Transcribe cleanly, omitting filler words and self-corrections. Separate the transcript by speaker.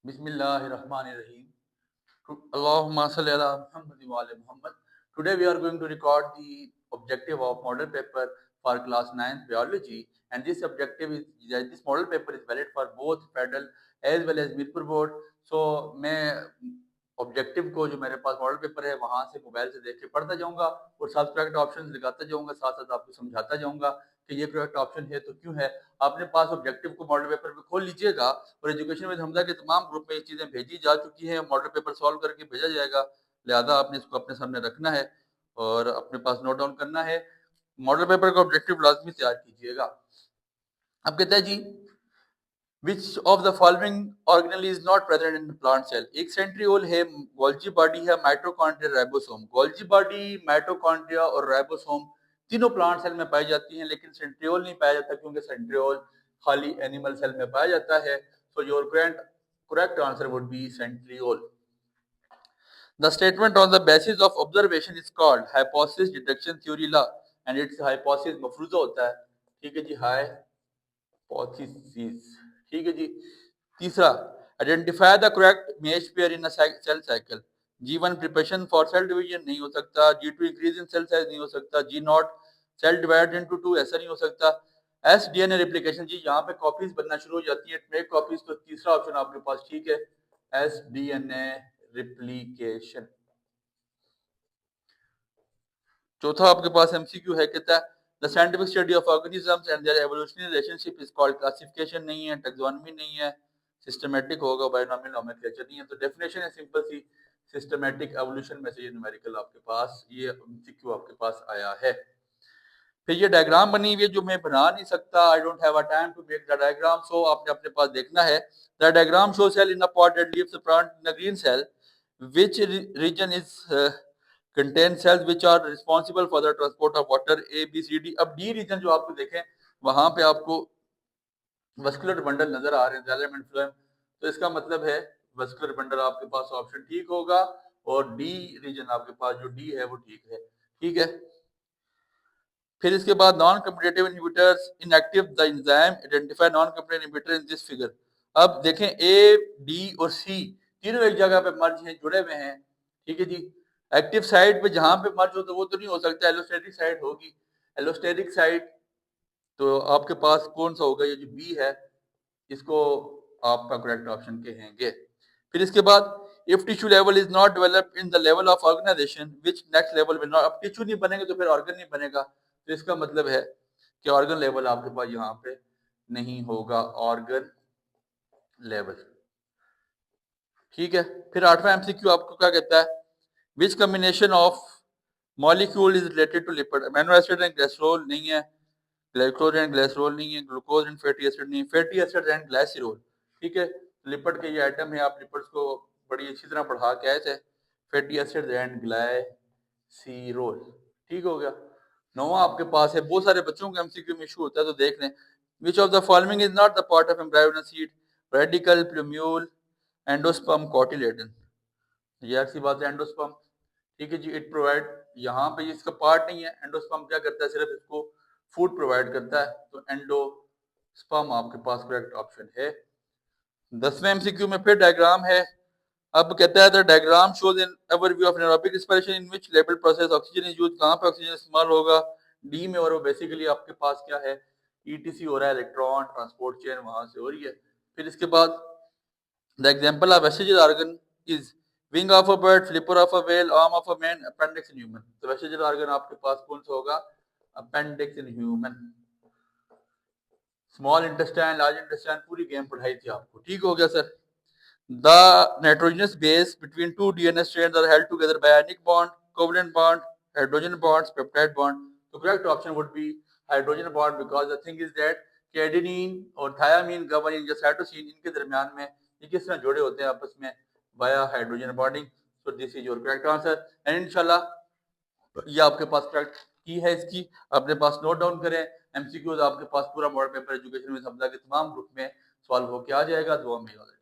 Speaker 1: Bismillahirrahmanirrahim. Allahumma salli ala Muhammad wa ala Muhammad. Today we are going to record the objective of model paper for class 9th biology, and this objective is that this model paper is valid for both federal as well as Mirpur board. So मैं objective को जो मेरे पास model paper है वहां से mobile से देख के पढ़ता जाऊंगा और साथ करेक्ट ऑप्शन लगाता जाऊंगा, साथ साथ आपको समझाता जाऊंगा कि ये करेक्ट ऑप्शन है तो क्यों है। अपने पास ऑब्जेक्टिव को मॉडल पेपर पे खोल लीजिएगा और एजुकेशन विद हमजा के तमाम ग्रुप में ये चीजें भेजी जा चुकी हैं, मॉडल पेपर सॉल्व करके भेजा जाएगा। लिहाजा आपने इसको अपने सामने रखना है और अपने पास नोट डाउन करना है। मॉडल पेपर का ऑब्जेक्टिव लाजमी तैयार कीजिएगा। अब कहता है जी, Which of the following organelle is not present in the plant cell? एक सेंट्रियोल है, गोल्जी बॉडी है, mitochondria, ribosome. Golgi body, mitochondria और राइबोसोम तीनों प्लांट सेल में पाई जाती हैं, लेकिन सेंट्रियोल नहीं पाया जाता क्योंकि सेंट्रियोल खाली एनिमल सेल में पाया जाता है। So your correct answer would be centriole. The statement on the basis of observation is called hypothesis deduction theory law and its hypothesis मफरूजा होता है। ठीक है जी, hypothesis। ठीक है जी। तीसरा, identify the correct match pair in cell cycle. G1 preparation for cell division नहीं हो सकता, G2 increase in cell size नहीं हो सकता, G0 सेल डिवाइड इनटू 2 ऐसा नहीं हो सकता। एस डीएनए रेप्लिकेशन जी, यहाँ पे कॉपीज बनना शुरू हो जाती है, मेक कॉपीज, तो तीसरा ऑप्शन आपके पास ठीक है, एस डीएनए रेप्लिकेशन। चौथा आपके पास एमसीक्यू है, कहता है the scientific study of organisms and their evolutionary relationship is called. Classification नहीं है, टैक्सोनॉमी नहीं है, सिस्टमैटिक होगा, बायोनॉमियल नोमेनक्लेचर नहीं है, तो डेफिनेशन है सिंपल सी, सिस्टमैटिक एवोल्यूशन में से ये न्यूमेरिकल आपके पास, ये एमसीक्यू आपके पास आया है। फिर ये डायग्राम बनी हुई है जो मैं बना नहीं सकता, I don't have a time to make the diagram, so आपने अपने पास देखना है। The diagram show cell in a pot that leaves the plant in a green cell, which region is contain cells which are responsible for the transport of water A, B, C, D। अब D reason जो आपको देखें वहां पे आपको vascular bundle नजर आ रहे हैं, जाइलम एंड फ्लोएम, तो इसका मतलब है वस्कुलर बंडल आपके पास ऑप्शन ठीक होगा और डी रीजन आपके पास जो डी है वो ठीक है। ठीक है। फिर इसके बाद non competitive inhibitors inactive the enzyme identify non competitive inhibitor in this figure. अब देखें ए, डी और सी तीनों एक जगह पे मर्ज हैं, जुड़े हुए हैं। ठीक है जी। एक्टिव साइट पे जहां पे मर्ज हो तो वो तो नहीं हो सकता, एलोस्टेरिक साइट होगी। एलोस्टेरिक साइट तो आपके पास कौन सा होगा, ये जो बी है, इसको आपका करेक्ट ऑप्शन कहेंगे। फिर इसके बाद if tissue level is not developed in the level of organisation which next level will not. अब टिश्यू नहीं बनेंगे तो फिर ऑर्गन नहीं बनेगा, तो इसका मतलब है कि ऑर्गन लेवल आपके पास यहाँ पे नहीं होगा, ऑर्गन लेवल। ठीक है। फिर 8वां एमसीक्यू आपको क्या कहता है, which combination of molecule is related to lipid. Amino acid and glycerol नहीं है, ग्लाइकोज एंड ग्लिसरॉल नहीं है, ग्लूकोज एंड फैटी एसिड नहीं है, फैटी एसिड एंड ग्लाइसरॉल। ठीक है। लिपिड के ये आइटम है, आप लिपिड्स को बड़ी अच्छी तरह पढ़ा के आए थे, फैटी एसिड एंड ग्लाइसरॉल। ठीक हो गया। 9वां आपके पास है, बहुत सारे बच्चों का एमसीक्यू में इशू होता है तो देख लें। Which of the following is not the part of embryonic seed, radical, plumule, endosperm, cotyledon. ये ऐसी बात है, एंडोस्पर्म। ठीक है जी। इट प्रोवाइड, यहाँ पे इसका पार्ट नहीं है, एंडोस्पर्म क्या करता है, सिर्फ इसको फूड प्रोवाइड करता है, तो एंडोस्पर्म आपके पास करेक्ट ऑप्शन है। 10वें एमसीक्यू में फिर डायग्राम है। अब कहता है the diagram shows an overview of anaerobic respiration in which label process oxygen is used. कहां पे ऑक्सीजन इस्तेमाल होगा, डी में, और वो बेसिकली आपके पास क्या है, ईटीसी हो रहा है, इलेक्ट्रॉन ट्रांसपोर्ट चेन वहां से हो रही है। फिर इसके बाद the example of vestigial organ is wing of a bird, flipper of a whale, arm of a man, appendix in human. तो वेस्टिजियल ऑर्गन आपके पास कौन सा होगा, appendix in human. Small intestine, large intestine, पूरी गेम पढ़ाई थी आपको। ठीक हो गया sir. The nitrogenous base between two DNA strands are held together by ionic bond, covalent bond, hydrogen bonds, peptide bond. The correct option would be hydrogen bond because the thing is that adenine और thiamine, guanine या cytosine इनके दरमियान में ये किस तरह जुड़े होते हैं आपस में, via hydrogen bonding. So this is your correct answer and इंशाल्लाह ये आपके पास करेक्ट की है, इसकी अपने पास नोट डाउन करें। एमसीक्यूज आपके पास पूरा मॉडल पेपर एजुकेशन में समझा के तमाम ग्रुप में सॉल्व होके आ जाएगा। दुआ में याद रखें।